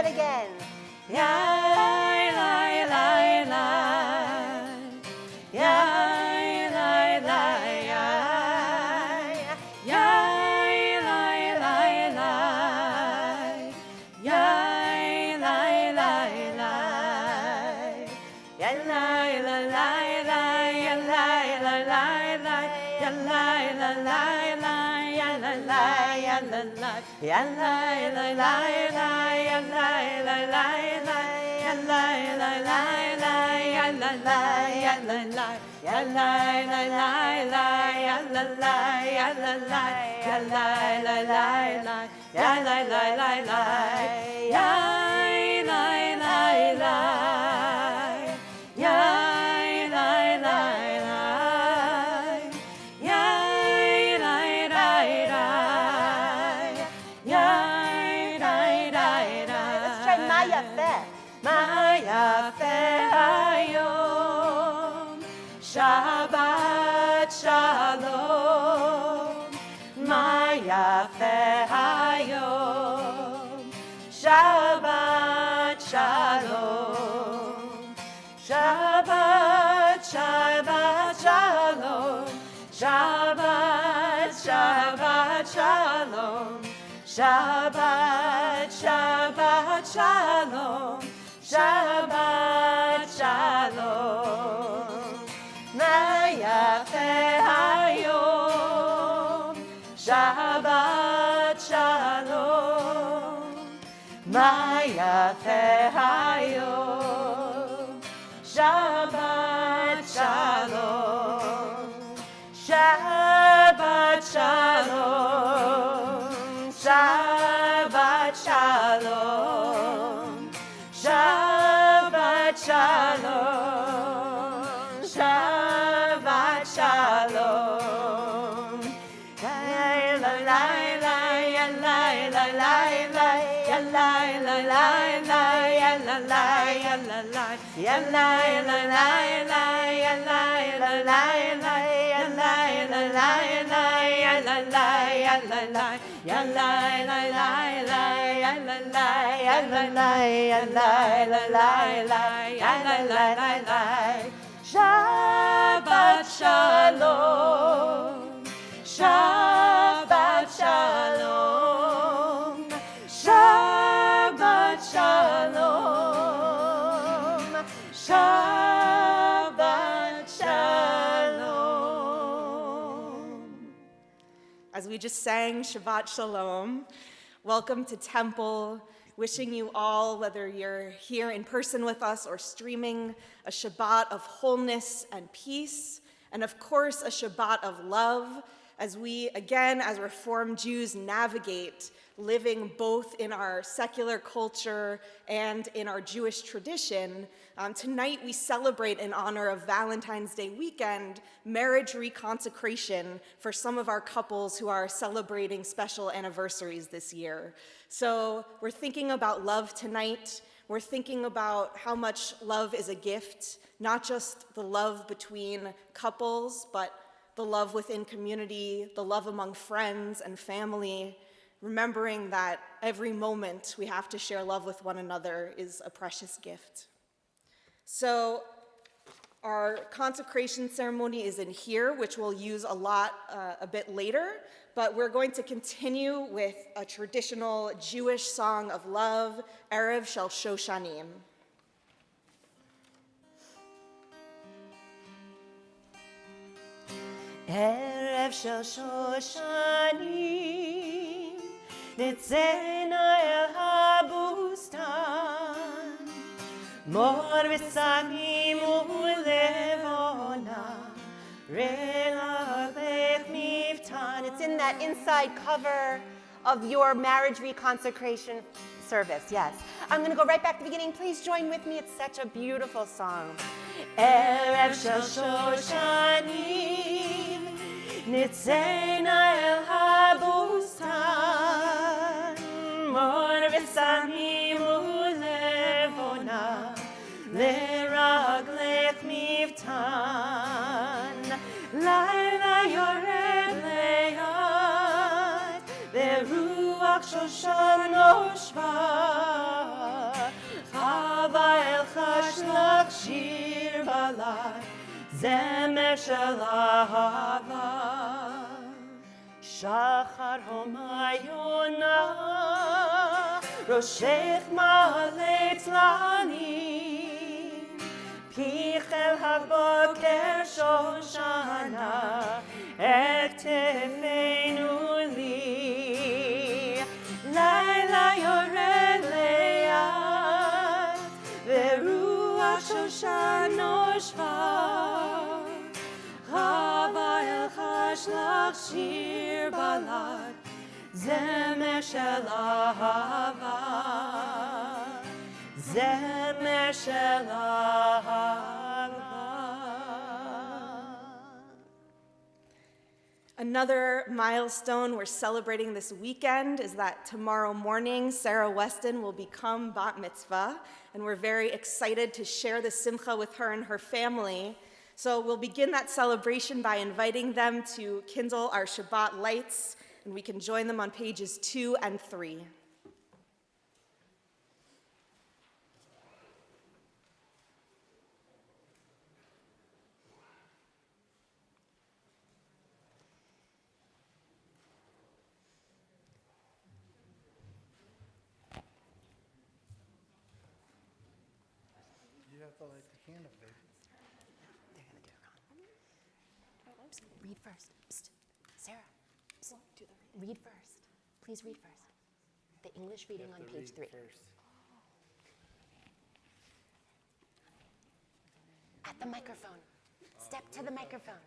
it again. Shabbat Shalom, Ma Yafeh Hayom. Shabbat Shalom, Shabbat, Shabbat Shalom, Shabbat, Shabbat Shalom, Shabbat, Shabbat Shalom, Shabbat Shalom. Yafeh Hayom, Shabbat Shalom, Ma Yafeh Hayom, Shabbat Shalom, Shabbat Shalom, Shabbat Shalom, Shabbat Shalom, Shabbat Shalom. La la la la la la la la la la la la la la la Shabbat Shalom, Shabbat Shalom, Shabbat Shalom, Shabbat Shalom. As we just sang Shabbat Shalom, welcome to Temple. Wishing you all, whether you're here in person with us or streaming, a Shabbat of wholeness and peace, and of course, a Shabbat of love, as we, again, as Reformed Jews, navigate living both in our secular culture and in our Jewish tradition. Tonight, we celebrate in honor of Valentine's Day weekend, marriage reconsecration for some of our couples who are celebrating special anniversaries this year. So we're thinking about love tonight. We're thinking about how much love is a gift, not just the love between couples, but the love within community, the love among friends and family, remembering that every moment we have to share love with one another is a precious gift. So our consecration ceremony is in here, which we'll use a bit later, but we're going to continue with a traditional Jewish song of love, Erev Shel Shoshanim. Erev Shel Shoshanim, Nitzena el habustan, Mor v'samim u'levona, Relach miftan. It's in that inside cover of your marriage reconsecration service, yes. I'm going to go right back to the beginning. Please join with me. It's such a beautiful song. Erev Shel Shoshanim, Nitzena el habustan, Mor v'samim u'levona, Leraglech miftan, Laila yored le'at, Ve'ruach Shoshan oshva, בלט, זמר של אהבה. שחר הומה יונה, ראשך מלא צלנים, פיך אל הבוקר שושנה, כתפינו לי. לילה יורד לאט, ורוח שושן נושבה, חווה אלחש לך שיר בלט, זמר של אהבה, זמר של אהבה. Another milestone we're celebrating this weekend is that tomorrow morning, Sarah Weston will become bat mitzvah, and we're very excited to share the simcha with her and her family. So we'll begin that celebration by inviting them to kindle our Shabbat lights, and we can join them on pages 2 and 3. You have to light the candle, baby. They're gonna do it wrong. Psst, read first. Psst. Sarah, psst. Read first. Please read first. The English reading on page 3. First. At the microphone. Step to the microphone.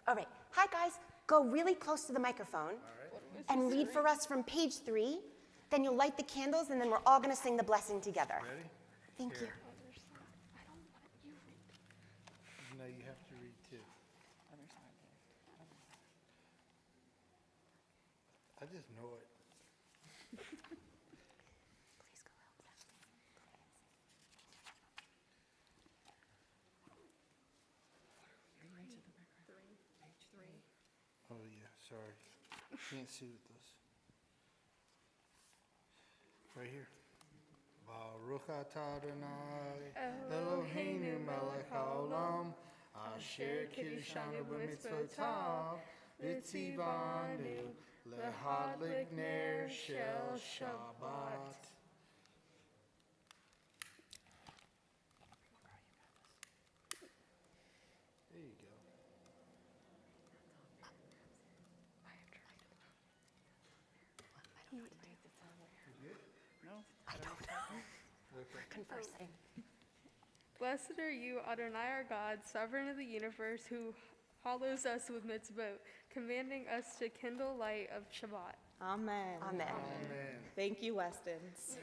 All right. Hi, guys. Go really close to the microphone and read for us from page 3. Then you'll light the candles, and then we're all going to sing the blessing together. Ready? Thank you. No, you have to read too. I just know it. Please go help them. Oh yeah, sorry. Can't see with this. Right here. Baruch atah Adonai Eloheinu melech haolam asher kiddushanu b'mitzvotav v'tzivanu lehadlik ner shel Shabbat. There you go. I don't know. We're conversing. Blessed are you, Adonai our God, sovereign of the universe, who follows us with mitzvot, commanding us to kindle light of Shabbat. Amen. Amen. Amen. Thank you, Westons.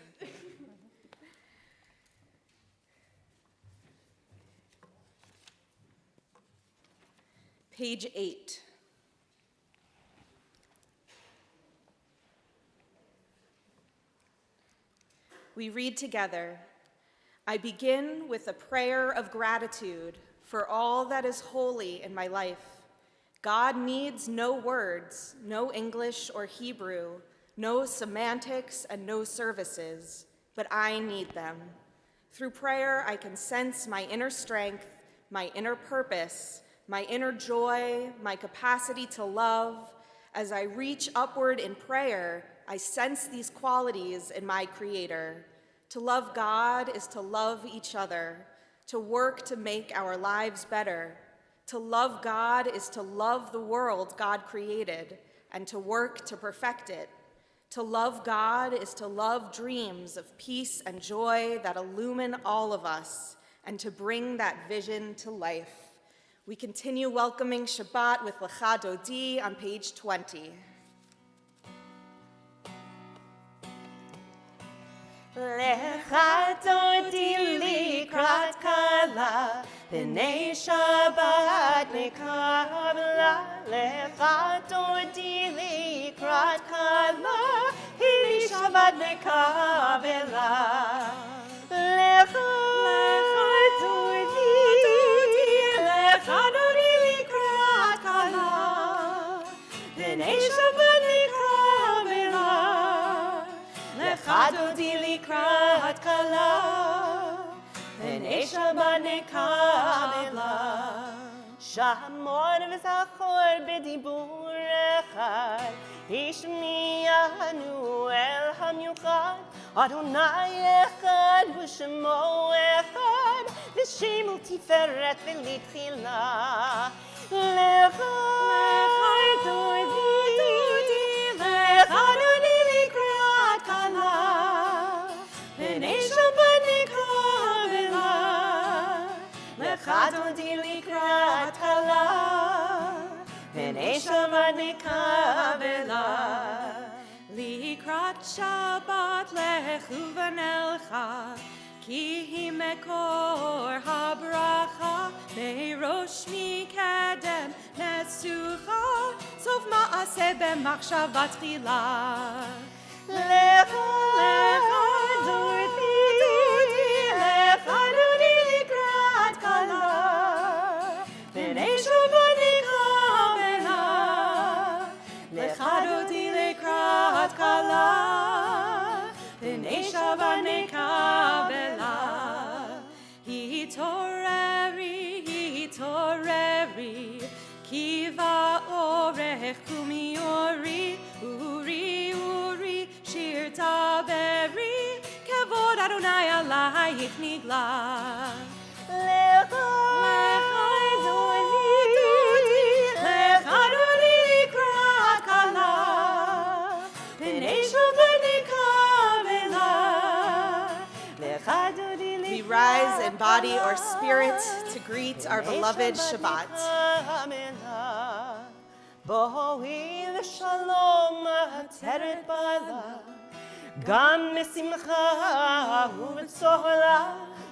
Page 8. We read together, I begin with a prayer of gratitude for all that is holy in my life. God needs no words, no English or Hebrew, no semantics and no services, but I need them. Through prayer, I can sense my inner strength, my inner purpose, my inner joy, my capacity to love. As I reach upward in prayer, I sense these qualities in my Creator. To love God is to love each other, to work to make our lives better. To love God is to love the world God created and to work to perfect it. To love God is to love dreams of peace and joy that illumine all of us and to bring that vision to life. We continue welcoming Shabbat with Lecha Dodi on page 20. Lecha dodi likrat kala, b'nei Shabbat nekabla. Lecha dodi likrat kala, b'nei Shabbat nekabla. Lecha dodi likrat kala, b'nei Shabbat nekabla. Lecha dodi likrat kala, b'nei Shabbat nekabla. kabela. Shamor v'zachor b'dibur echad, Ishmi'anu el hamiuchad, Adonai echad v'shemo echad, V'shemu tiferet v'litchila. Lecha dodi, lecha dodi likrat kala, V'nei Shabbat nekavela. Lecha dodi likrat kala, V'nei Shabbat nekavela. Likrat Shabbat lechu v'nelcha, ki hi mekor habracha, beirosh mikedem nesucha, sof ma'aseh b'machshavat tchila. Lecha dodi, lecha dodi likrat kala, V'nei Shabbat nekavela. Lecha dodi likrat kala, V'nei Shabbat nekavela. Hitoreri, kiva orech kumiori, uri, shir taberi, kavod Adonai alayich nigla. Lecha dodi, lecha dodi likrat kala, V'nei Shabbat nekavela. Lecha dodi We likrat rise in body or spirit to greet our beloved Shabbat. Boi v'shalom ateret bala, Gam mesimcha u'b'tzola,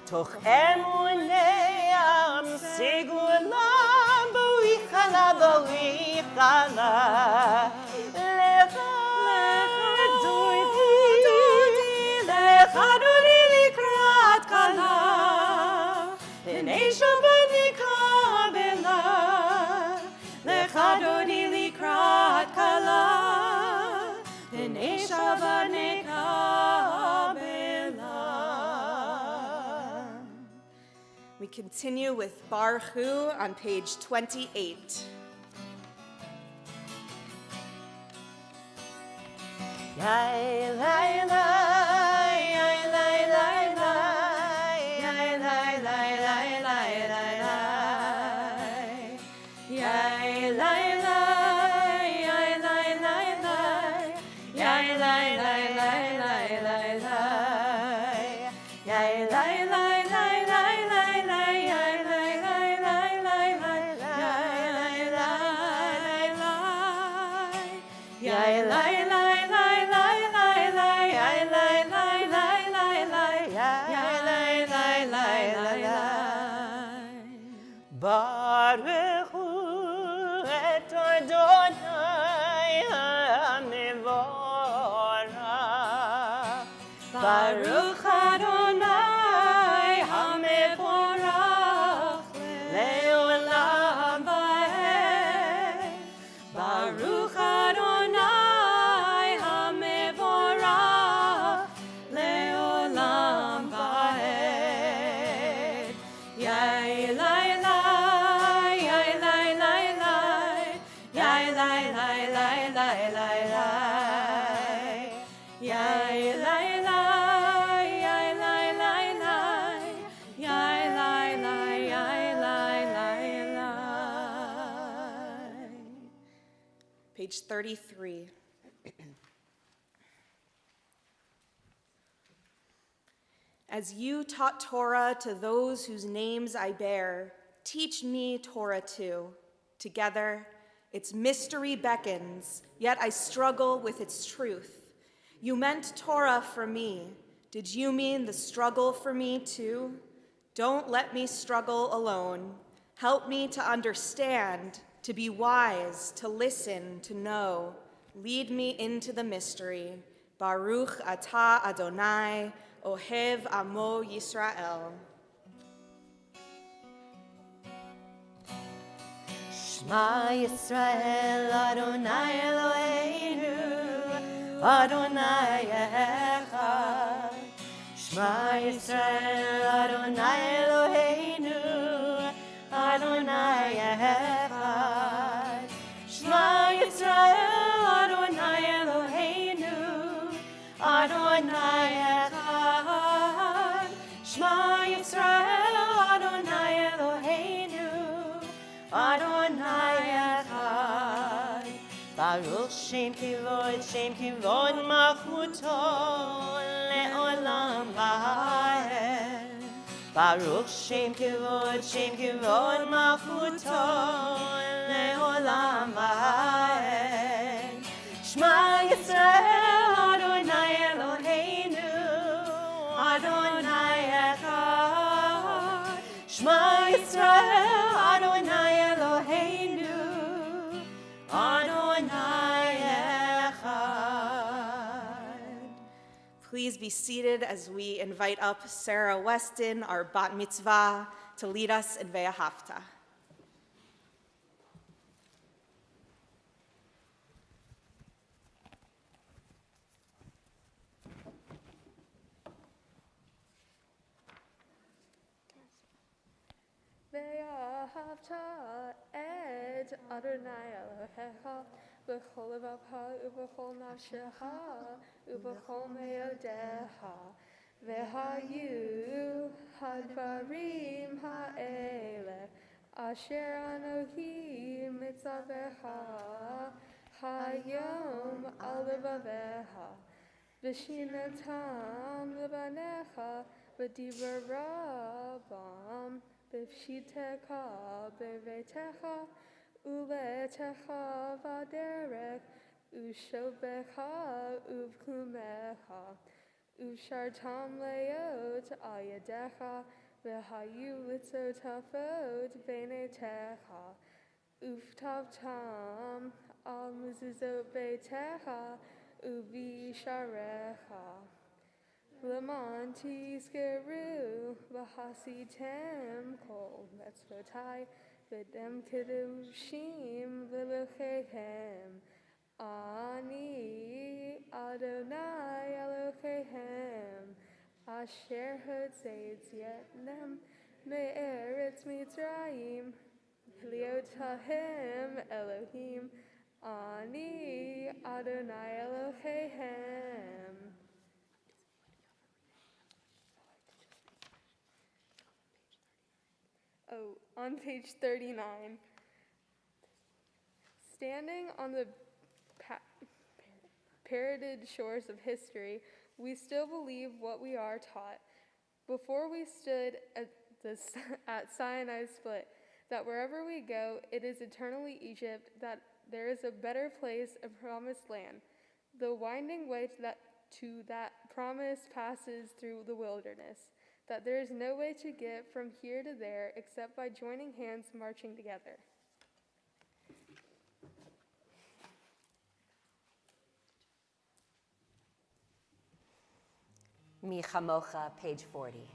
Toch emunei am segula, Boi chala. Lecha dodi, lecha dodi likrat kala, V'nei Shabbat nekavela. Lecha dodi likrat kala, V'nei Shabbat nekavela. We continue with Baruch Hu on page 28. Yai lai lai, yai lai lai lai, yai lai lai lai lai lai lai, yai lai lai, yai lai lai lai, yai lai lai lai lai lai lai, yai lai lai lai lai lai lai, yai lai lai lai lai lai lai, yai lai lai. Baruch Hu et Adonai HaMevorach. Baruch Adonai HaMevorach le'olam va'ed. Baruch Adonai HaMevorach le'olam va'ed. Yai lai lai, yai lai lai lai, yai lai lai lai lai lai lai, yai lai lai, yai lai lai lai, yai lai lai, yai lai lai lai. Page 33. As you taught Torah to those whose names I bear, teach me Torah too. Together, its mystery beckons, yet I struggle with its truth. You meant Torah for me. Did you mean the struggle for me too? Don't let me struggle alone. Help me to understand, to be wise, to listen, to know. Lead me into the mystery. Baruch atah Adonai, Ohev Amo Yisrael. Shema Yisrael, Adonai Eloheinu, Adonai Echad. Shema Yisrael, Adonai Eloheinu, Baruch Shem Kivod Malchuto Le'olam Va'ed. Baruch Shem Kivod Malchuto Le'olam Va'ed. Shema Yisrael Adonai Eloheinu Adonai Echad. Shema Yisrael Adonai Eloheinu Adonai Echad. Please be seated as we invite up Sarah Weston, our bat mitzvah, to lead us in Ve'ahavta. Ve'ahavta et Adonai Elohecha b'chol levacha u'b'chol nafshecha u'b'chol me'odecha ve'hayu hadvarim ha'ele asher anohi mitzavecha hayom al levavecha v'shinatam levanecha v'dibar rabam B'shitecha b'veitecha u'letecha v'aderech u'shobecha u'v'kumecha u'shartam leot al yadecha v'hayu litzotafot b'neitecha u'ftavtam al mezuzot beitecha u'visharecha L'man tizkeru v'hasitem kol mitzvotai v'dem kedushim v'eloheichem Ani Adonai Eloheichem asher hotzetzietnem me'eretz Mitzrayim liotahem Elohim Ani Adonai Eloheichem. Oh, on page 39. Standing on the parroted shores of history, we still believe what we are taught. Before we stood at Sinai's split, that wherever we go, it is eternally Egypt, that there is a better place, a promised land. The winding way to that promise passes through the wilderness, that there is no way to get from here to there except by joining hands marching together. Mi Chamocha, page 40.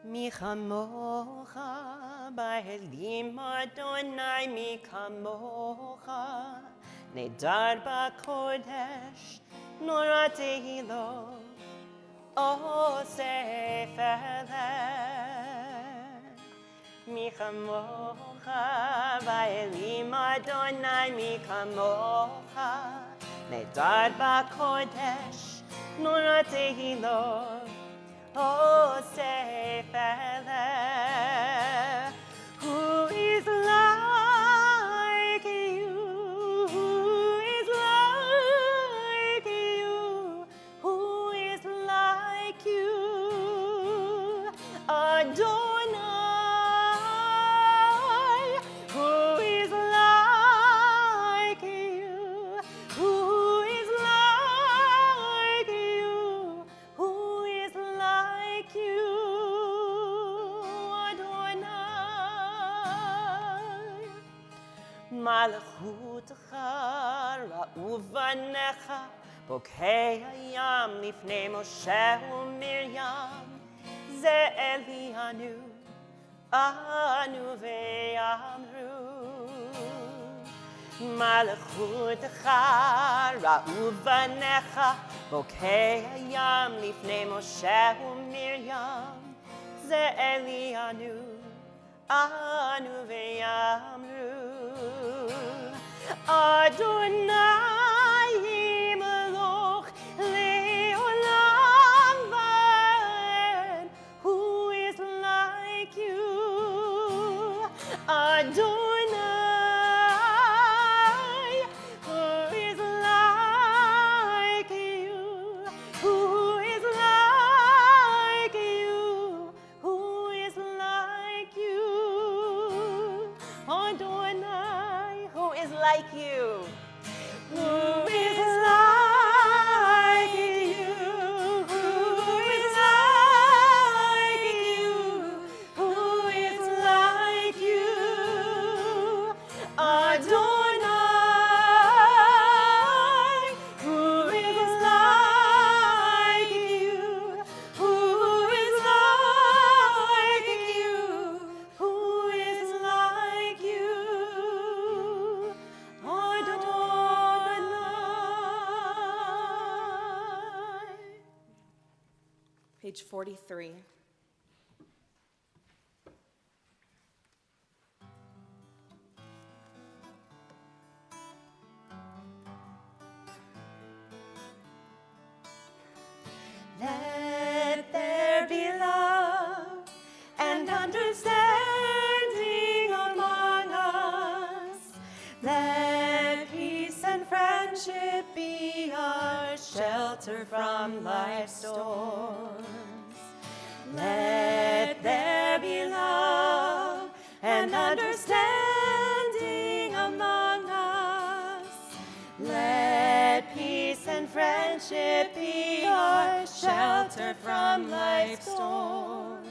Mi chamocha ba'elim Adonai mi chamocha nedar ba'kodesh nora tehilo o sefele mi chamocha ba'elim Adonai mi chamocha nedar ba'kodesh nora tehilo Oh, say, Father, who is like you? Who is like you? Who is like you? Adonai, who is like you? Who is like you? Who is like you, Adonai? Malchutecha ra'u vanecha bokei hayam lifnei Moshe u'Miriam ze Elianu anu ve'amru Malchutecha ra'u vanecha bokei hayam lifnei Moshe u'Miriam ze Elianu anu ve'amru Adonai Meloch le'olam va'ed. Who is like you? Page 43. Let there be love and understanding among us. Let peace and friendship be our shelter from life's storms. Let there be love and understanding among us. Let peace and friendship be our shelter from life's storms.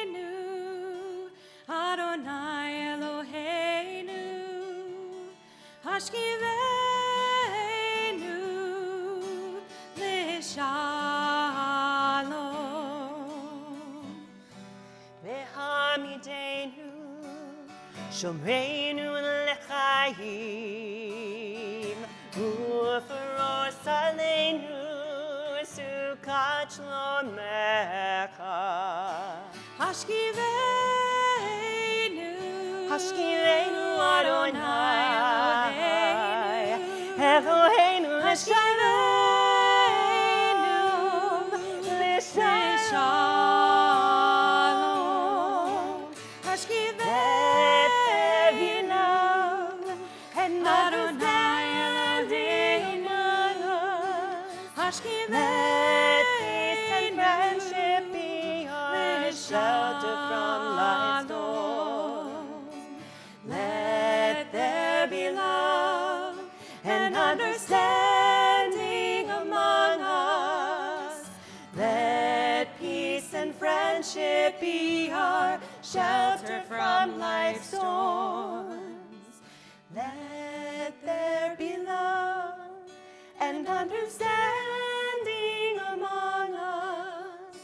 Eloheinu, Adonai Eloheinu, Hashkivenu l'shalom. Ve'hamidenu, Shomreinu l'chaim, U'feros aleinu, Sukat shlomecha. Hashkivenu Adonai Eloheinu l'shalom l'shalom. Let there be love and understanding among us. Let peace and friendship be our shelter from life's storms. Let there be love and understanding among us. Let peace and friendship be our shelter from life's storms. Let there be love and understanding among us.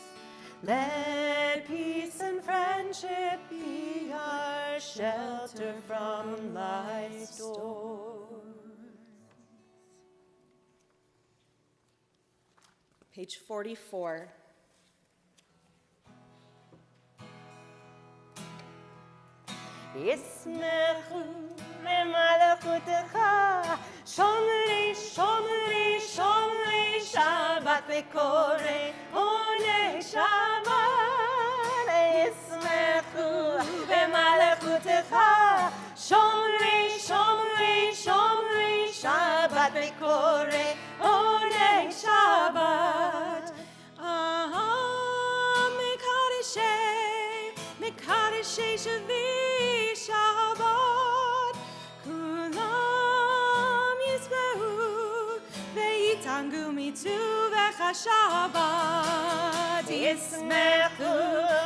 Let peace and friendship be our shelter from life's storms. Page 44. Yismechu v'malachutecha, shomri, shomri, shomri, Shabbat v'korei onei Shabbat. Yismechu v'malachutecha, shomri, shomri, shomri, Shabbat v'korei onei Shabbat. Mekadeshei Shavi Shabbat, Kulam Yisbehu Ve'itangu Mituvecha Shabbat. Yismechu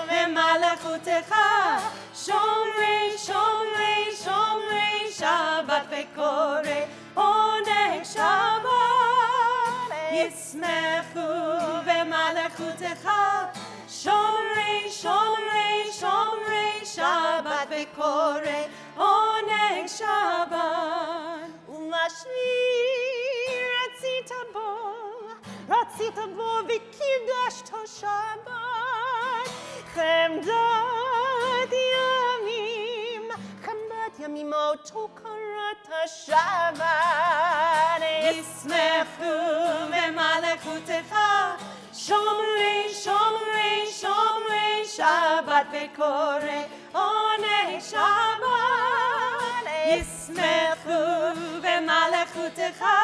v'malachutecha, Shomrei, Shomrei, Shomrei, Shabbat v'korei onei Shabbat. Yismechu v'malachutecha, Shomrei, Shomrei, Shomrei, Shabbat v'korei onei Shabbat. Umashli ratzita bo v'kiddushto Shabbat. Chemdat yamim otokarat Shabbat. Yismechu v'malachutecha, Shomrei, Shomrei, Shomrei, Shabbat v'korei onei Shabbat. Yismechu v'malachutecha,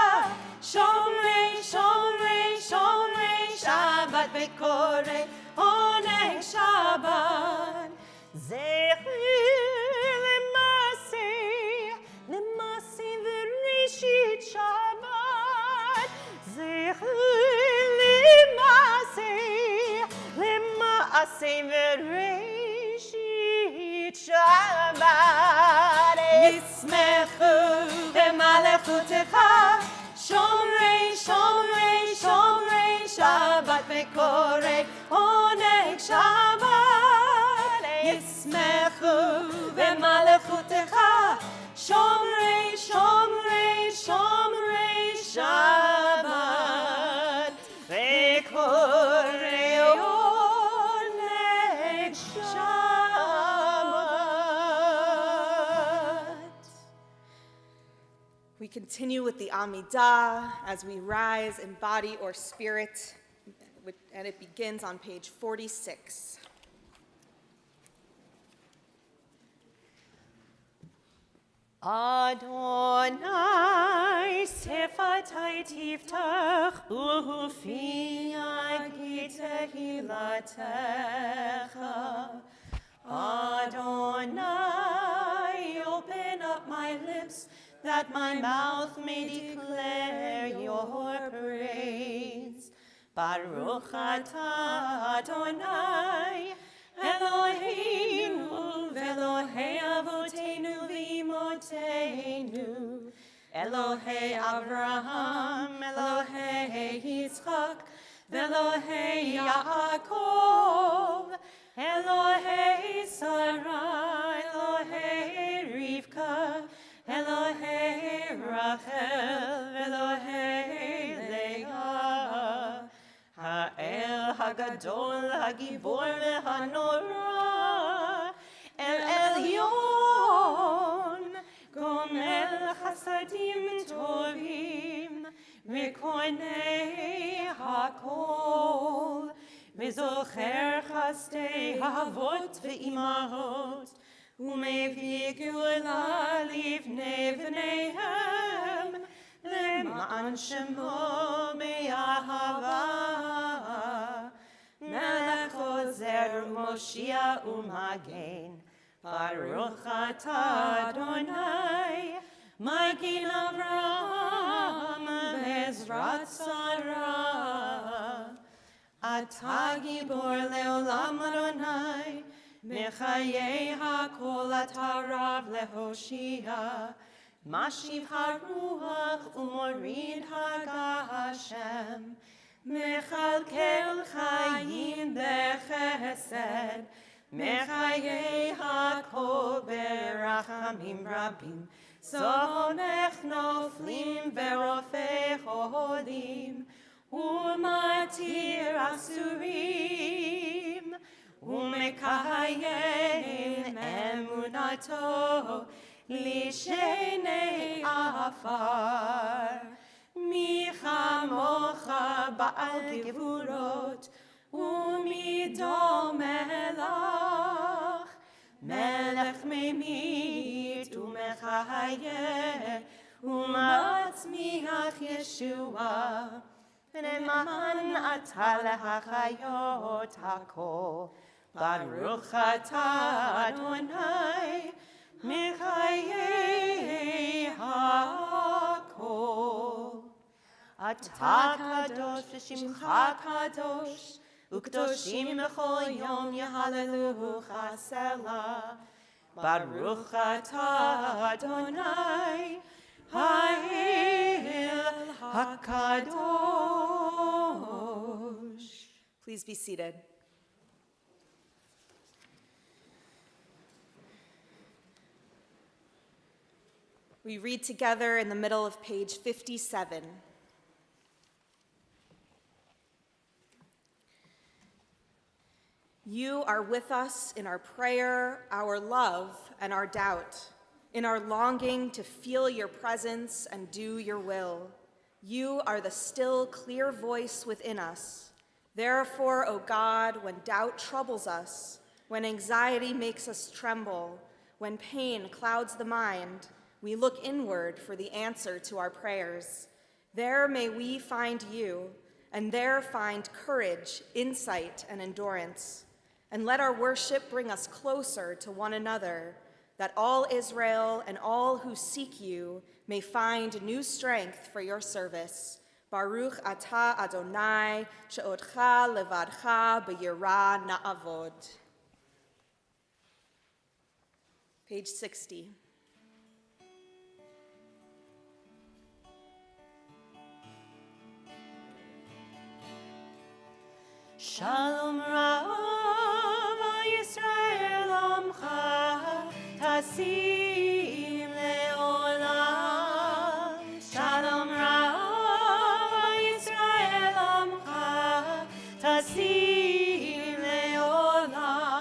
Shomrei, Shomrei, Shomrei, Shabbat v'korei onei Shabbat. Zechi l'maseh v'rishit Shabbat. Zechi L'maseh v'rishit Shabbat. Yismechu v'malachutecha, Shomrei, Shomrei, Shomrei, Shabbat v'korei onei Shabbat. Yismechu v'malachutecha, Shomrei, Shomrei, Shomrei, Shabbat We continue with the Amidah as we rise in body or spirit, and it begins on page 46. Adonai sefatai tiftach ufi agi tehilatecha. Adonai, open up my lips that my mouth may declare your praise. Baruch atah Adonai, Eloheinu v'Elohei avotenu v'imotenu, Elohei Avraham, Elohei Yitzchak, v'Elohei Yaakov, Elohei Sarah, Elohei Rivka, Elohei Rachel, Elohei Leah, Ha'el Hagadol, Hagibor ve'hanora, El Elyon, Gomel Chasadim Tovim, Mekonei Hakol, Mezocher Chastei Havot ve'imahot, Umevi Gula Livnei V'neihem, Le'man Shemo Me'ahava, Melech Ozer U'Moshia U'Magen, Baruch atah Adonai, Magen Avraham Bezrat Sarah. Atah Gibor Le'olam Adonai, Mechayei HaKol atah Rav leHoshia, Mashiv HaRuach u'Morid HaGashem, Mechalkel Chayim bechesed, Mechayei HaKol berachamim rabim, Somech noflim verofei cholim, Umatir asurim, Umekayem emunato, Lishenei afar. Mi chamocha ba'al gevurot, Umido melach, Melech memit umechayeh, Umatzmiach Yeshua. Neman atah lehachayot hakol, Baruch atah Adonai, Mechayei hakol. Atah kadosh v'shimcha kadosh, U'kdoshim b'chol yom yehallelucha selah. Baruch atah Adonai, Ha'el HaKadosh. Please be seated. We read together in the middle of page 57. You are with us in our prayer, our love, and our doubt, in our longing to feel your presence and do your will. You are the still, clear voice within us. Therefore, O God, when doubt troubles us, when anxiety makes us tremble, when pain clouds the mind, we look inward for the answer to our prayers. There may we find you, and there find courage, insight, and endurance. And let our worship bring us closer to one another, that all Israel and all who seek you may find new strength for your service. Baruch atah Adonai, she'odcha levadcha b'yirah na'avod. Page 60. Shalom Rav Yisrael Amcha Tasim Leolam. Shalom Rav Yisrael Amcha Tasim Leolam.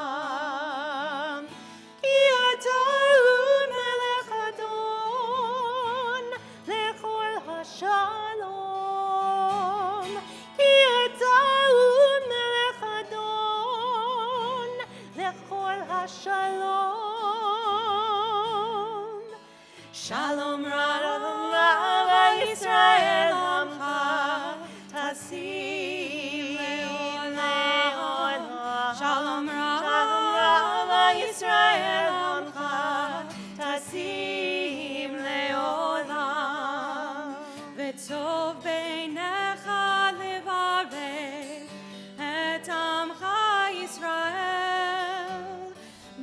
Ki atah melech adon Yisrael Amcha Tasim Le'olam. Shalom Rava Yisrael Amcha Tasim Le'olam. V'tov beinecha levarech et Amcha Yisrael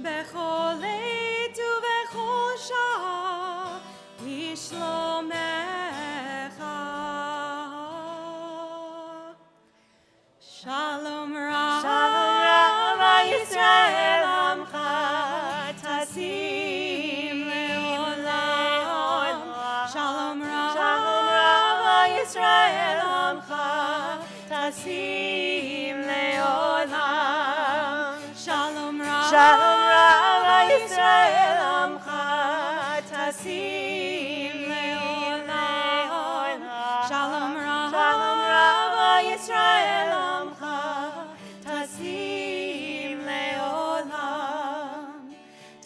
bechol עת ובכל שעה לשלומך. Shalom Rava Yisrael Amcha Tasim Le'olam. Shalom Rava Yisrael Amcha Tasim Le'olam. Shalom Rava Yisrael Amcha Tasim Le'olam. Shalom Rava Yisrael Amcha Tasim Le'olam.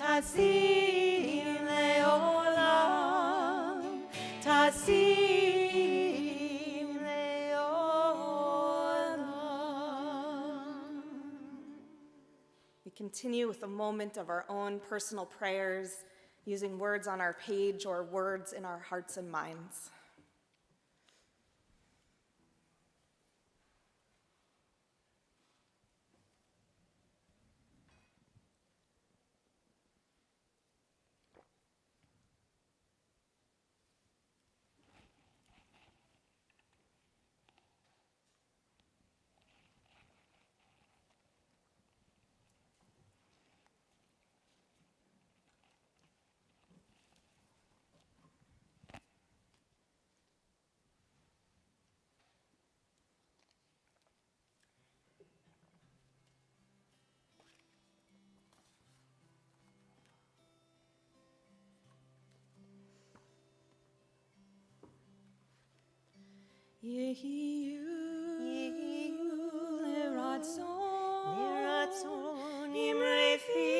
Tasim Le'olam. Tasim Le'olam. We continue with a moment of our own personal prayers, using words on our page or words in our hearts and minds. Yehiyu leratzon imrei fi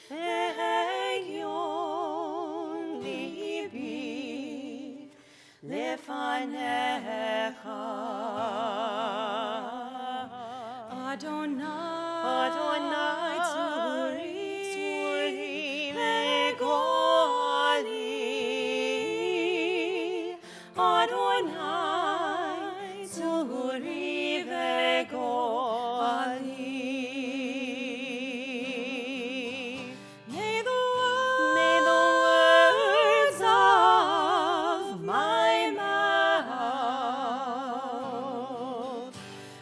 ve'egyon libi lefanecha. Adonai tzuri ve'goli. Adonai tzuri ve'goli. May the words of my mouth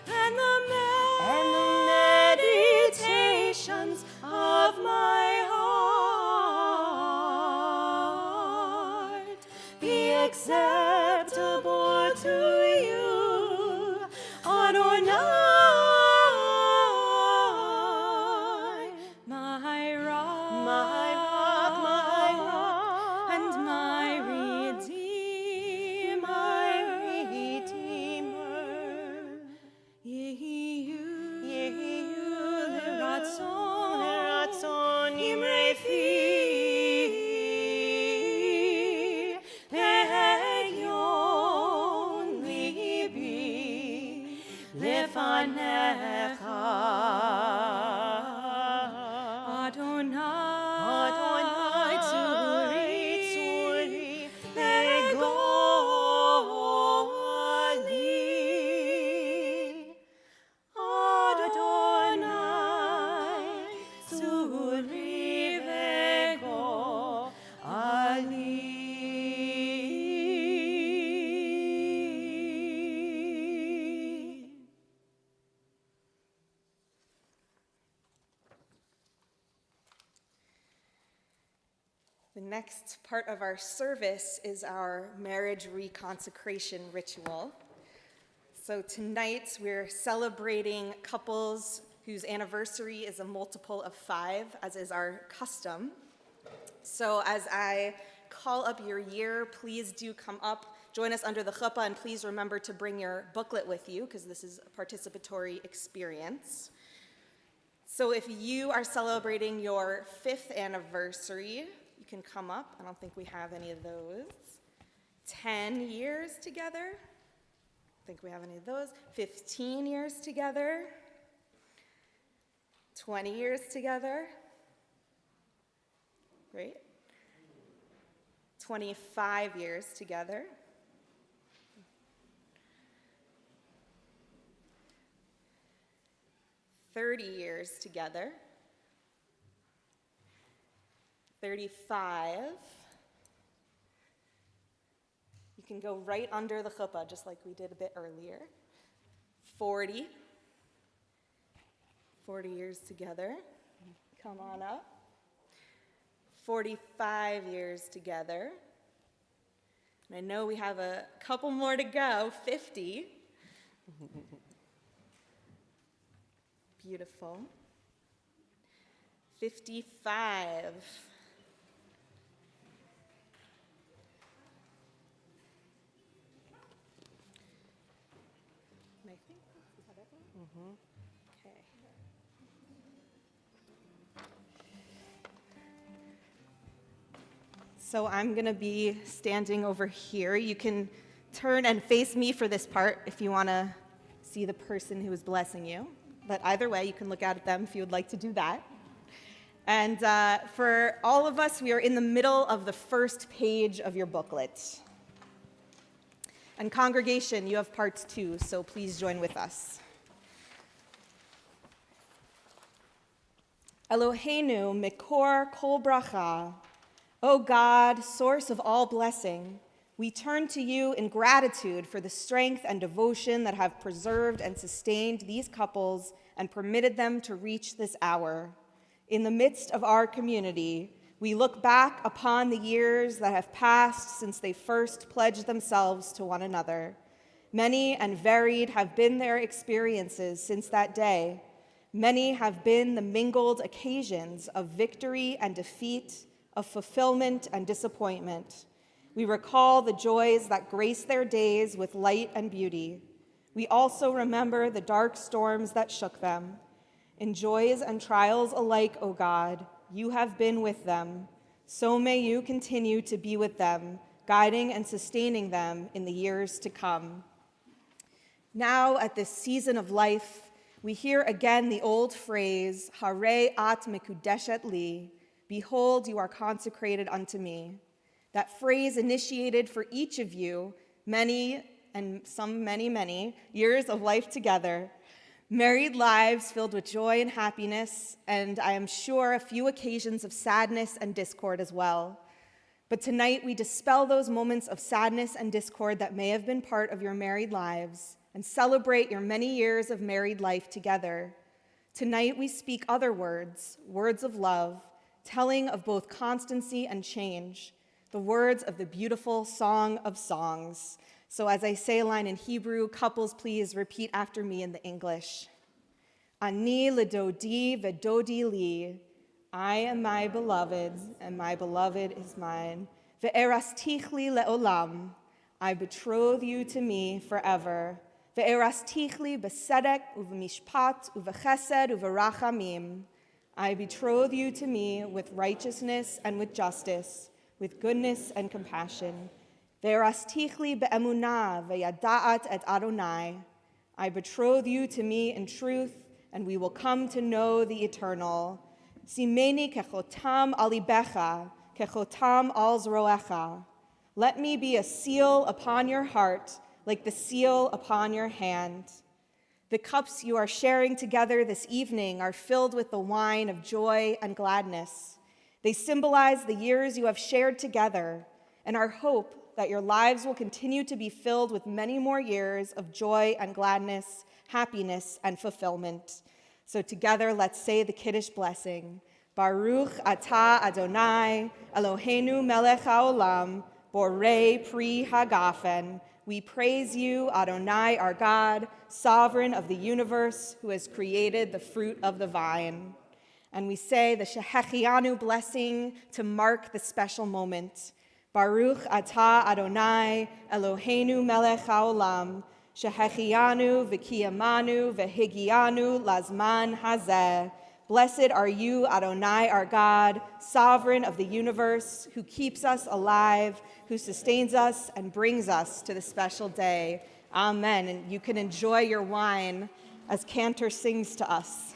and the meditations of my heart be acceptable to you, Adonai, my rock, and my redeemer. Yehiyu leratzon imrei fi ve'egyon libi lefanecha. Adonai tzuri ve'goli. Adonai tzuri ve'goli. The next part of our service is our marriage reconsecration ritual. So tonight we're celebrating couples whose anniversary is a multiple of 5, as is our custom. So as I call up your year, please do come up, join us under the chuppah, and please remember to bring your booklet with you, because this is a participatory experience. So if you are celebrating your 5th anniversary, you can come up. I don't think we have any of those. 10 years together. I think we have any of those. 15 years together. 20 years together. Great. 25 years together. 30 years together. 35. You can go right under the chuppah, just like we did a bit earlier. 40. 40 years together. Come on up. 45 years together. And I know we have a couple more to go. 50. Beautiful. 55. Okay. So I'm going to be standing over here. You can turn and face me for this part if you want to see the person who is blessing you. But either way, you can look at them if you would like to do that. And for all of us, we are in the middle of the first page of your booklet. And congregation, you have parts too, so please join with us. Eloheinu mikor kol bracha, O God, source of all blessing, we turn to you in gratitude for the strength and devotion that have preserved and sustained these couples and permitted them to reach this hour. In the midst of our community, we look back upon the years that have passed since they first pledged themselves to one another. Many and varied have been their experiences since that day. Many have been the mingled occasions of victory and defeat, of fulfillment and disappointment. We recall the joys that grace their days with light and beauty. We also remember the dark storms that shook them. In joys and trials alike, O God, you have been with them. So may you continue to be with them, guiding and sustaining them in the years to come. Now, at this season of life, we hear again the old phrase, Harei at mekudeshet li, behold, you are consecrated unto me. That phrase initiated for each of you many, and some many years of life together, married lives filled with joy and happiness, and I am sure a few occasions of sadness and discord as well. But tonight we dispel those moments of sadness and discord that may have been part of your married lives and celebrate your many years of married life together. Tonight we speak other words, words of love, telling of both constancy and change, the words of the beautiful Song of Songs. So as I say a line in Hebrew, couples please repeat after me in the English. Ani ledodi vedodi li, I am my beloved, and my beloved is mine. Ve'erastichli le'olam, I betroth you to me forever. Ve'erastichli besedek uv'mishpat uv'chesed uv'rachamim, I betroth you to me with righteousness and with justice, with goodness and compassion. Ve'erastichli be'emunah ve'yada'at et Adonai, I betroth you to me in truth, and we will come to know the eternal. Simeni kechotam alibecha, kechotam al zroecha. Let me be a seal upon your heart, like the seal upon your hand. The cups you are sharing together this evening are filled with the wine of joy and gladness. They symbolize the years you have shared together and our hope that your lives will continue to be filled with many more years of joy and gladness, happiness and fulfillment. So together, let's say the Kiddush Blessing. Baruch atah Adonai, Eloheinu melech haolam, borei pri hagafen. We praise you, Adonai, our God, sovereign of the universe, who has created the fruit of the vine. And we say the Shehechianu blessing to mark the special moment. Baruch atah Adonai, Eloheinu melech haolam, Shehechianu v'kiyamanu v'higianu lazman hazeh. Blessed are you, Adonai, our God, sovereign of the universe, who keeps us alive, who sustains us and brings us to the special day. Amen. And you can enjoy your wine as Cantor sings to us.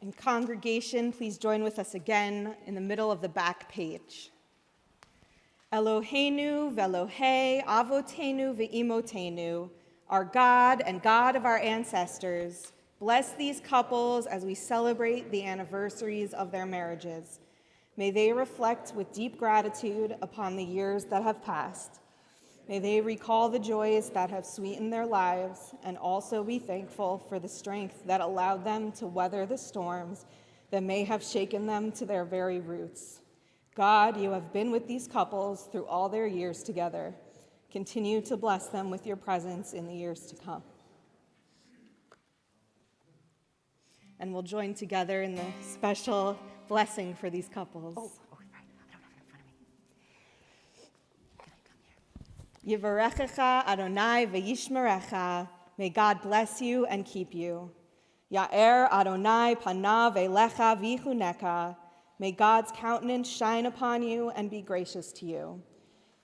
And congregation, please join with us again in the middle of the back page. Eloheinu ve'Elohei avotenu ve'imotenu, our God and God of our ancestors, bless these couples as we celebrate the anniversaries of their marriages. May they reflect with deep gratitude upon the years that have passed. May they recall the joys that have sweetened their lives and also be thankful for the strength that allowed them to weather the storms that may have shaken them to their very roots. God, you have been with these couples through all their years together. Continue to bless them with your presence in the years to come. And we'll join together in the special blessing for these couples. Oh, right. I don't have it in front of me. Can I come here? Yivarechecha Adonai v'yishmerecha. May God bless you and keep you. Ya'er Adonai panav elecha v'yichuneka. May God's countenance shine upon you and be gracious to you.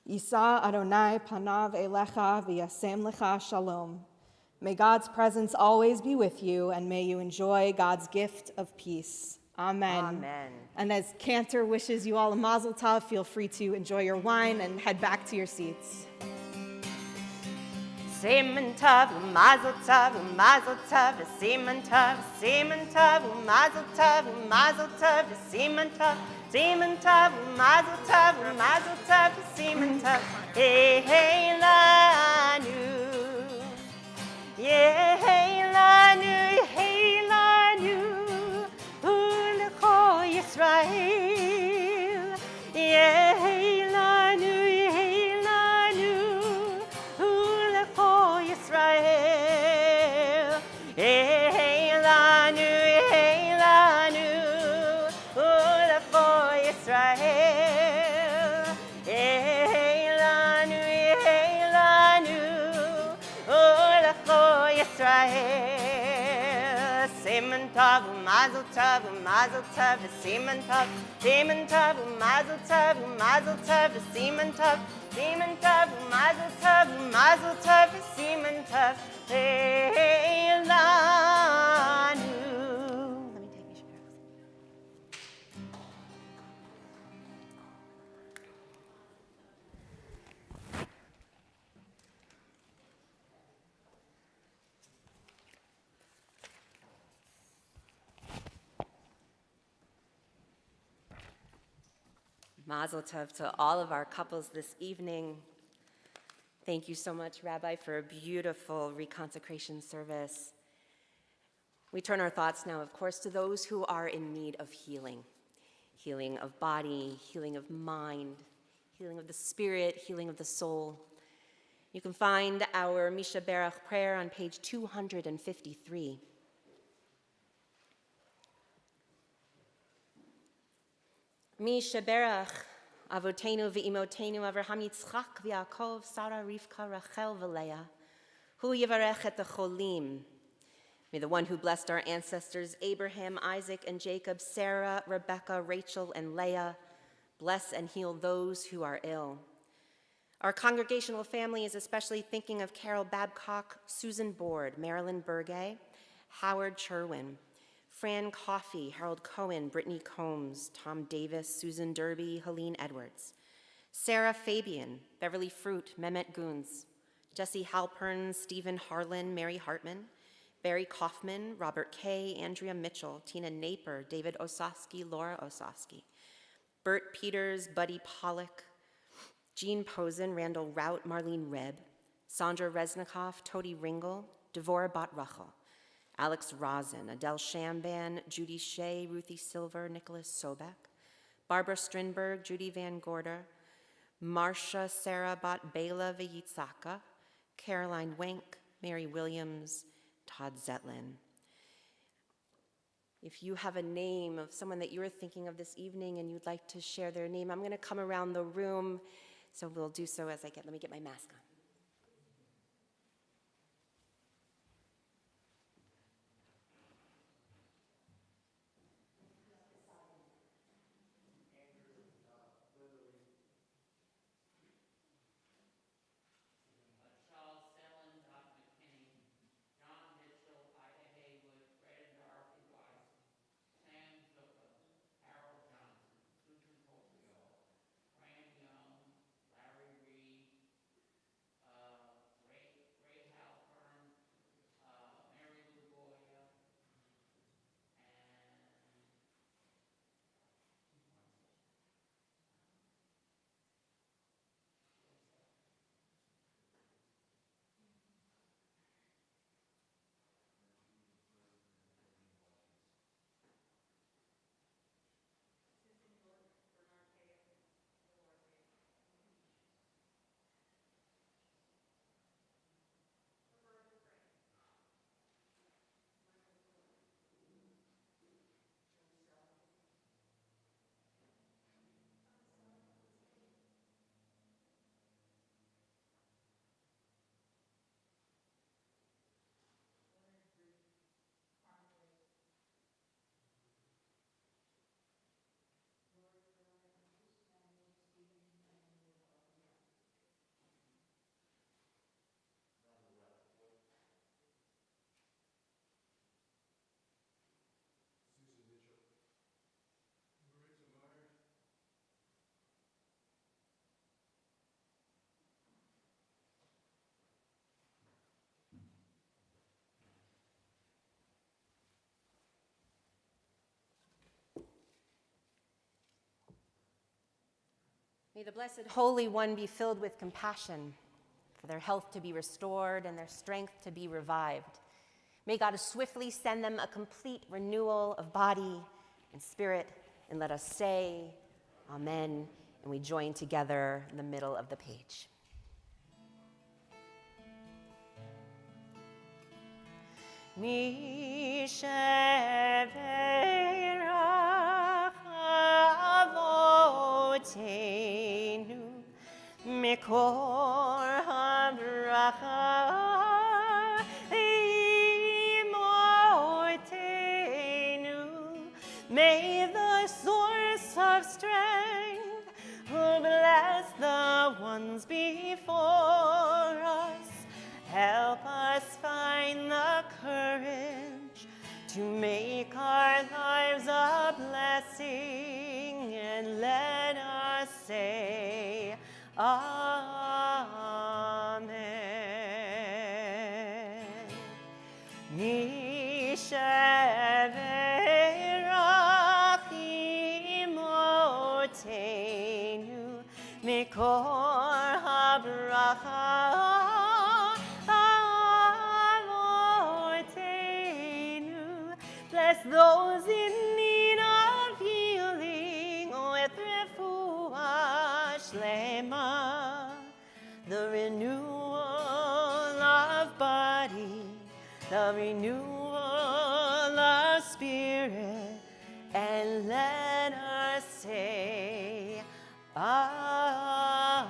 Yisa Adonai panav elecha v'yasem lecha shalom. May God's presence always be with you, and may you enjoy God's gift of peace. Amen. Amen. And as Cantor wishes you all a mazel tov, feel free to enjoy your wine and head back to your seats. Semen tov, mazel tov, mazel tov, semen tov, mazel tov, mazel tov, semen tov, mazel tov, semen tov. Hey, hey, lanu. Yeah, hey, lanu, ulecho Yisrael. Yeah, hey, lanu, ulecho Yisrael. Hey, lanu, ulecho Yisrael. Hey, lanu, ulecho Yisrael. Semen tov, mazel tov, semen tov, mazel tov, semen tov, mazel tov, semen tov, hey, lanu. Let me take these shadows. Mazel tov to all of our couples this evening. Thank you so much, Rabbi, for a beautiful reconsecration service. We turn our thoughts now, of course, to those who are in need of healing. Healing of body, healing of mind, healing of the spirit, healing of the soul. You can find our Misha Berach prayer on page 253. Misha Berach, Avotenu v'imotenu Avraham Yitzchak v'Yaakov Sarah Rivka Rachel v'Leah, Hu yivarech et cholim. May the one who blessed our ancestors Abraham, Isaac, and Jacob, Sarah, Rebekah, Rachel, and Leah, bless and heal those who are ill. Our congregational family is especially thinking of Carol Babcock, Susan Board, Marilyn Burgay, Howard Cherwin, Fran Coffey, Harold Cohen, Brittany Combs, Tom Davis, Susan Derby, Helene Edwards, Sarah Fabian, Beverly Fruit, Mehmet Goons, Jesse Halpern, Stephen Harlan, Mary Hartman, Barry Kaufman, Robert Kay, Andrea Mitchell, Tina Naper, David Ososki, Laura Ososki, Bert Peters, Buddy Pollock, Jean Posen, Randall Rout, Marlene Reb, Sandra Reznikoff, Todi Ringel, Devora Bot-Rachel, Alex Rosen, Adele Shamban, Judy Shea, Ruthie Silver, Nicholas Sobek, Barbara Strindberg, Judy Van Gorder, Marcia Sarah Bot-Bela Vyitzaka, Caroline Wenk, Mary Williams, Todd Zetlin. If you have a name of someone that you are thinking of this evening and you'd like to share their name, I'm going to come around the room, so we'll do so as let me get my mask on. May the Blessed Holy One be filled with compassion, for their health to be restored and their strength to be revived. May God swiftly send them a complete renewal of body and spirit, and let us say, Amen, and we join together in the middle of the page. Mi sheverach avotenu mikor habracha imotenu. May the source of strength who bless the ones before us help us find the courage to make our lives a blessing, and let us say Amen. Mi sheverach imotenu mikor habracha. Bless those in need of healing with refuah shlema, the renewal the renewal of spirit, and let us say, Amen.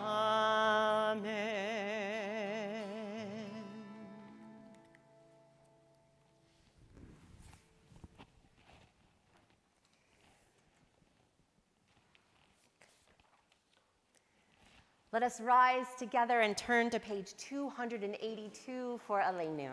Let us rise together and turn to page 282 for Aleinu.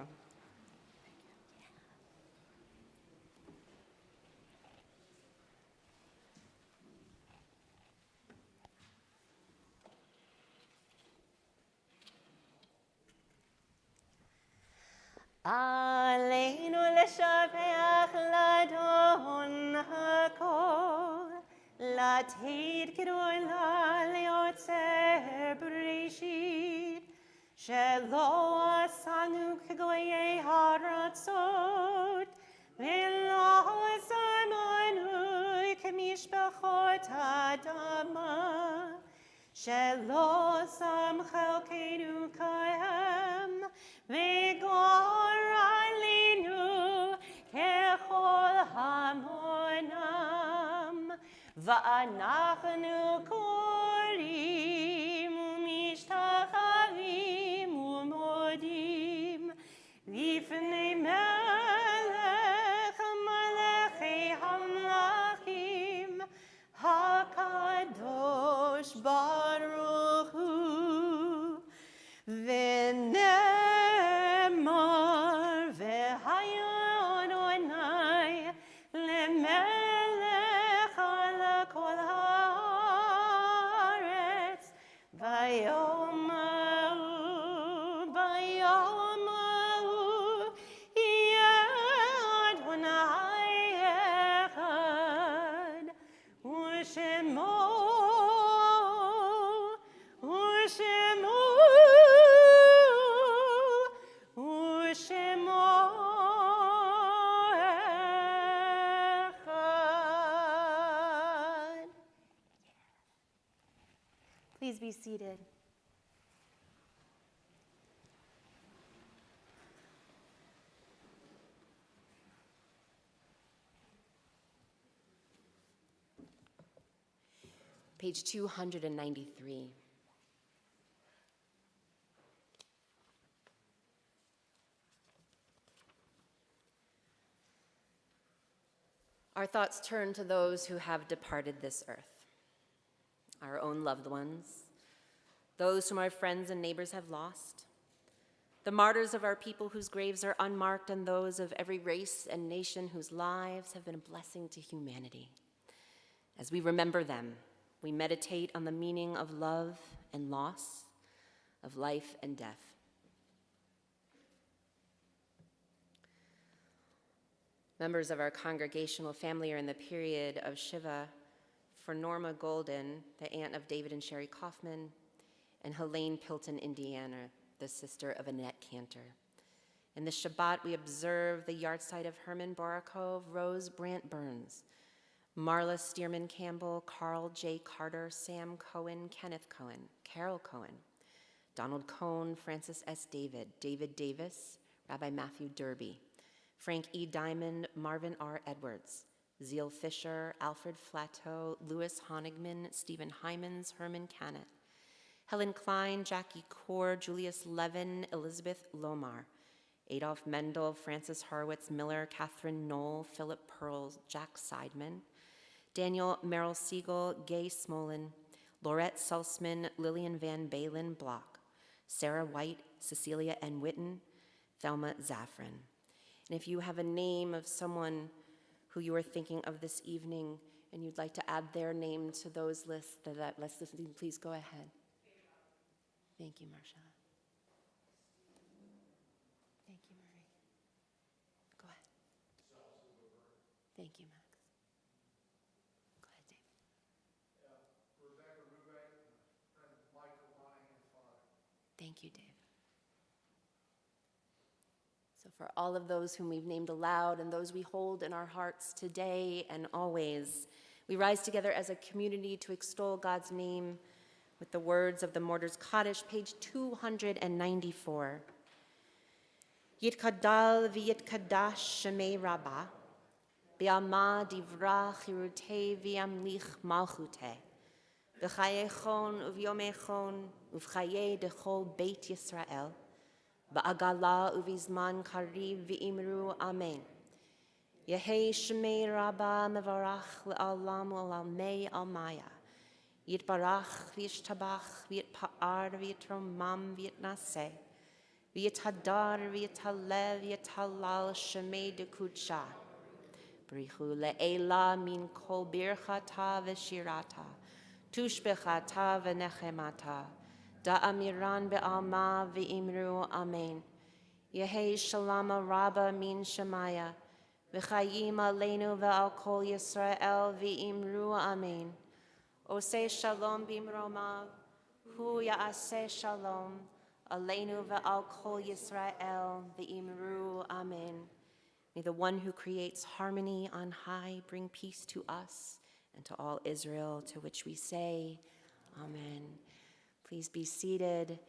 Aleinu לשבח לאדון הכל, לתת גדולה ליוצר בראשית, שלא עשנו כגויי הארצות, ולא שמנו כמשפחות האדמה, שלא שם חלקנו כהם, וגורלנו ככל המונם, ואנחנו קוראים ומשתחווים ומודים לפני מלך מלכי המלכים, הקדוש ברוך הוא, ונאמר והיה אדוני למלך על כל הארץ, ביום ההוא יהיה אדוני אחד, ושמו אחד. Please be seated. Page 293. Our thoughts turn to those who have departed this earth, our own loved ones, those whom our friends and neighbors have lost, the martyrs of our people whose graves are unmarked, and those of every race and nation whose lives have been a blessing to humanity. As we remember them, we meditate on the meaning of love and loss, of life and death. Members of our congregational family are in the period of Shiva for Norma Golden, the aunt of David and Sherry Kaufman, and Helene Pilton, Indiana, the sister of Annette Cantor. In the Shabbat, we observe the yahrzeit of Herman Borakov, Rose Brandt Burns, Marla Stearman Campbell, Carl J. Carter, Sam Cohen, Kenneth Cohen, Carol Cohen, Donald Cohn, Francis S. David, David Davis, Rabbi Matthew Derby, Frank E. Diamond, Marvin R. Edwards, Zeal Fisher, Alfred Flatteau, Louis Honigman, Stephen Hymans, Herman Canet, Helen Klein, Jackie Kaur, Julius Levin, Elizabeth Lomar, Adolf Mendel, Francis Horowitz Miller, Catherine Knoll, Philip Pearls, Jack Seidman, Daniel Merrill Siegel, Gay Smolin, Laurette Sussman, Lillian Van Balen Block, Sarah White, Cecilia N. Witten, Thelma Zaffron. And if you have a name of someone who you are thinking of this evening and you'd like to add their name to those lists, please go ahead. Thank you, Marcia. Thank you, Marie. Go ahead. Thank you, Max. Go ahead, David. Rebecca Rubeck, and Michael Bonnie and father. Thank you, Dave. So for all of those whom we've named aloud and those we hold in our hearts today and always, we rise together as a community to extol God's name with the words of the Martyr's Kaddish, page 294. Yitkadal v'yitkadash shemei Rabbah, Bi'alma divrach yirutei v'yamlich malchutei, B'chayechon uv'yomechon uv'chayei dechol Beit Yisrael, Ba'agala uv'izman kariv v'imru Amen. Yehei shemei Rabbah mevarach le'alam u'almei almaya, Yitbarach v'yishtabach v'yitpa'ar v'yitromam v'yitnaseh, V'yitadar v'yitalev v'yitalal shemei dekudsha. Brichu le'ela min kol birchata v'shirata, tushbechata v'nechemata, da'amiran be'alma v'imru amen. Yehei shalama rabba min shemaya, v'chayim aleinu ve'al kol Yisrael v'imru amen. Oseh shalom bimromav, hu ya'aseh shalom, aleinu ve'al kol Yisrael v'imru amen. May the one who creates harmony on high bring peace to us and to all Israel, to which we say, Amen. Please be seated,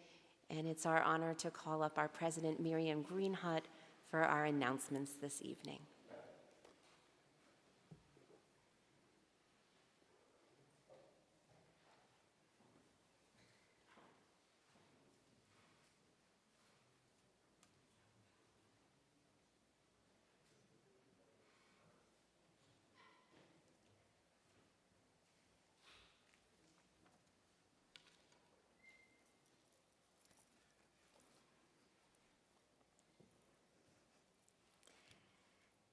and it's our honor to call up our President, Miriam Greenhut, for our announcements this evening.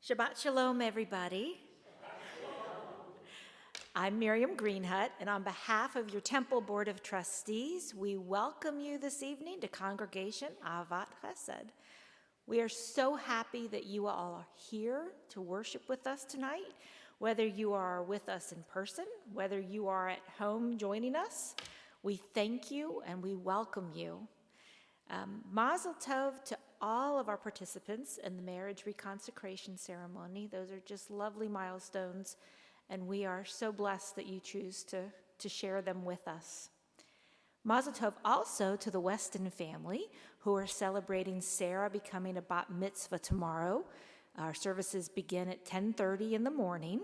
Shabbat Shalom, everybody. I'm Miriam Greenhut, and on behalf of your Temple Board of Trustees, we welcome you this evening to Congregation Ahavat Chesed. We are so happy that you all are here to worship with us tonight, whether you are with us in person, whether you are at home joining us. We thank you and we welcome you. Mazel Tov to all of our participants in the marriage reconsecration ceremony. Those are just lovely milestones, and we are so blessed that you choose to share them with us. Mazel Tov also to the Weston family, who are celebrating Sarah becoming a bat mitzvah tomorrow. Our services begin at 10:30 in the morning.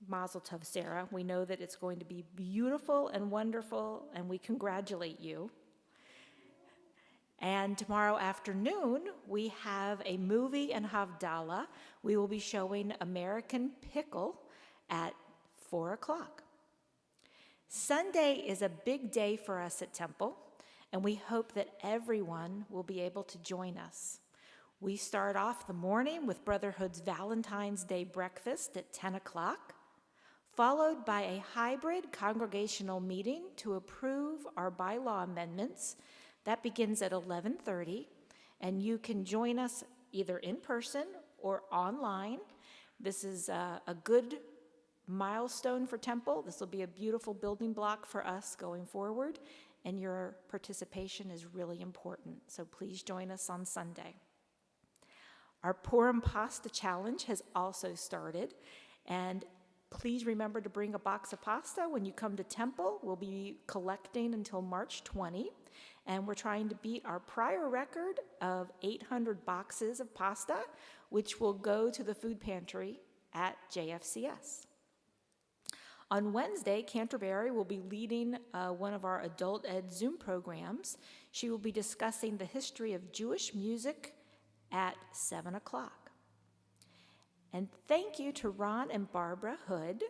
Mazel Tov, Sarah. We know that it's going to be beautiful and wonderful, and we congratulate you. And tomorrow afternoon, we have a movie and Havdalah. We will be showing American Pickle at 4 o'clock. Sunday is a big day for us at Temple, and we hope that everyone will be able to join us. We start off the morning with Brotherhood's Valentine's Day breakfast at 10 o'clock, followed by a hybrid congregational meeting to approve our bylaw amendments. That begins at 11:30, and you can join us either in person or online. This is a good milestone for Temple. This will be a beautiful building block for us going forward, and your participation is really important. So please join us on Sunday. Our Purim Pasta Challenge has also started, and please remember to bring a box of pasta when you come to Temple. We'll be collecting until March 20. And we're trying to beat our prior record of 800 boxes of pasta, which will go to the food pantry at JFCS. On Wednesday, Canterbury will be leading one of our adult ed Zoom programs. She will be discussing the history of Jewish music at 7 o'clock. And thank you to Ron and Barbara Hood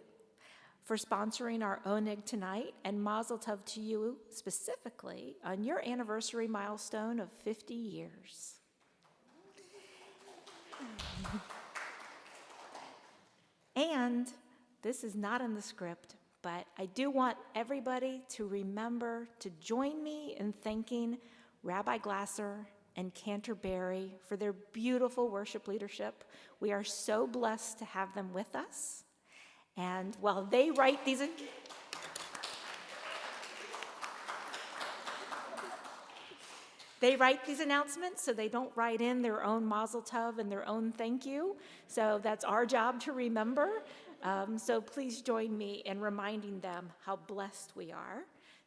for sponsoring our Oneg tonight, and Mazel Tov to you specifically on your anniversary milestone of 50 years. And this is not in the script, but I do want everybody to remember to join me in thanking Rabbi Glasser and Canterbury for their beautiful worship leadership. We are so blessed to have them with us. And while they write these announcements, so they don't write in their own Mazel Tov and their own thank you. So that's our job to remember. So please join me in reminding them how blessed we are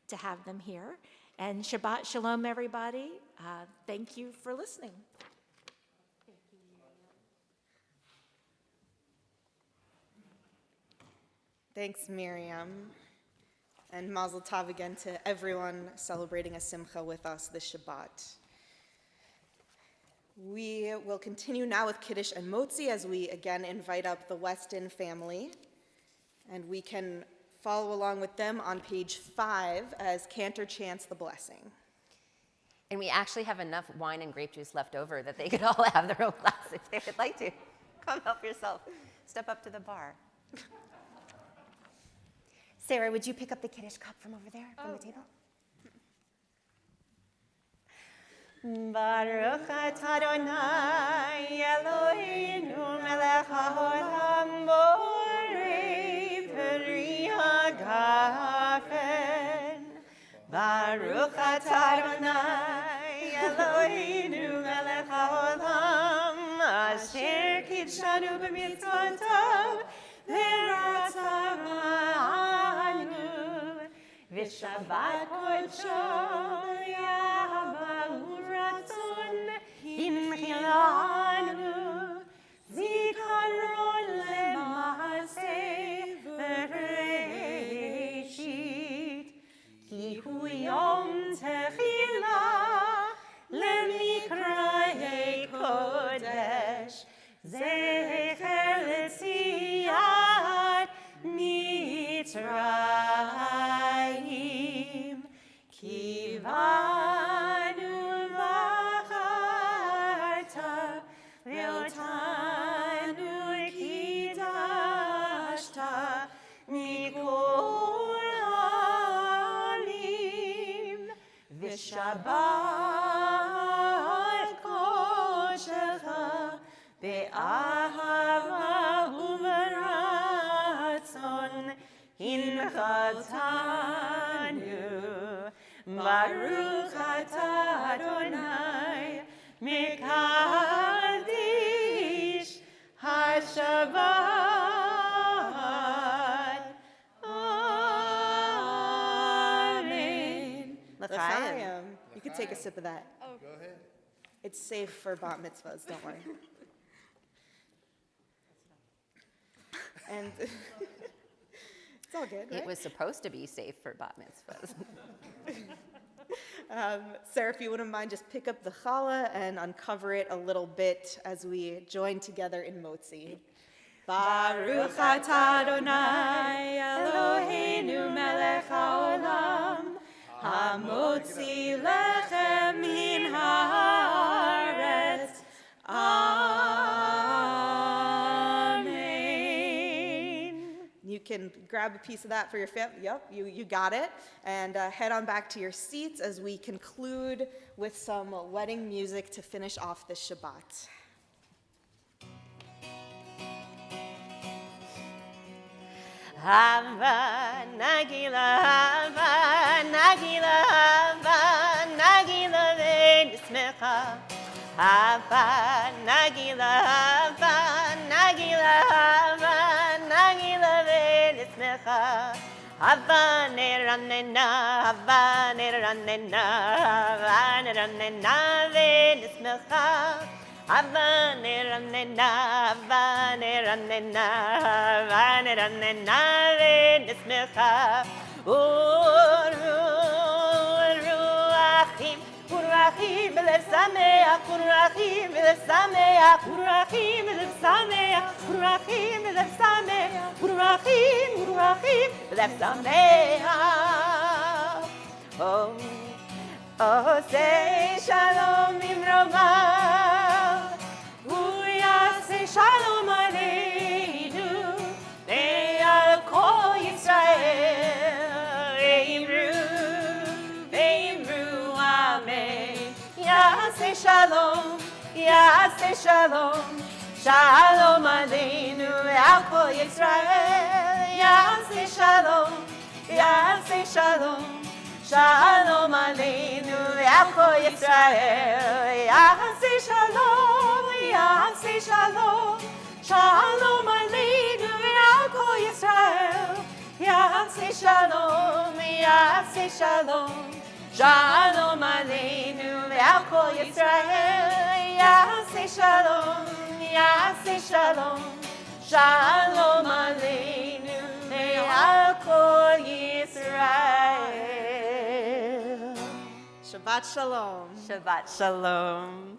to have them here. And Shabbat Shalom, everybody. Thank you for listening. Thanks, Miriam. And Mazel Tov again to everyone celebrating a Simcha with us this Shabbat. We will continue now with Kiddush and Motzi as we again invite up the Weston family. And we can follow along with them on page 5 as Cantor chants the blessing. And we actually have enough wine and grape juice left over that they could all have their own glass if they would like to. Come help yourself. Step up to the bar. Sarah, would you pick up the Kiddush cup from over there, from the table? Baruch atah Adonai Eloheinu melech haolam borei peri hagafen. Baruch atah Adonai Eloheinu melech haolam asher kidshanu b'mitzvotav v'ratzavanu v'shabbat kodsho yahavahu ratzon hinchilanu zikaron lema'aseh bereshit ki hu yom techilah lemikra'ei kodesh zecher l'tziyat Mitzrayim kivanu v'acharta ve'otanu kidashta mikol ha'alim v'shabbat kodeshecha be'ahava u'beratzon hinchatanu Baruch atah Adonai Mekadish HaShabbat Amen. L'chaim. You could take a sip of that. Go ahead. It's safe for bat mitzvahs, don't worry. And it's all good, right? It was supposed to be safe for bat mitzvahs. Sarah, if you wouldn't mind, just pick up the challah and uncover it a little bit as we join together in Motzi. Baruch atah Adonai Eloheinu melech haolam hamotzi lechem min haaretz. Amen. You can grab a piece of that for your family. Yep, you got it. And head on back to your seats as we conclude with some wedding music to finish off this Shabbat. Hava Nagila, Hava Nagila, Hava Nagila ve'nismecha. Hava Nagila, Hava Nagila, Hava Nagila ve'nismecha. Hava neranena, Hava neranena, Hava neranena ve'nismecha. Hava neranena, Hava neranena, Hava neranena ve'nismecha. Uruachim, uruachim b'lev sameach, uruachim b'lev sameach, uruachim b'lev sameach, uruachim b'lev sameach, uruachim, uruachim b'lev sameach. Oh, say shalom imrovav, say shalom aleinu, ve'al kol Yisrael, ve'imru amen. Yaseh shalom, shalom aleinu, ve'al kol Yisrael. Yaseh shalom, shalom aleinu, ve'al kol Yisrael. Yaseh shalom, shalom aleinu, ve'al kol Yisrael. Yaseh shalom, Shalom Aleinu ve'al kol Yisrael. Yaseh Shalom, Yaseh Shalom. Shalom Aleinu ve'al kol Yisrael. Shabbat Shalom. Shabbat Shalom.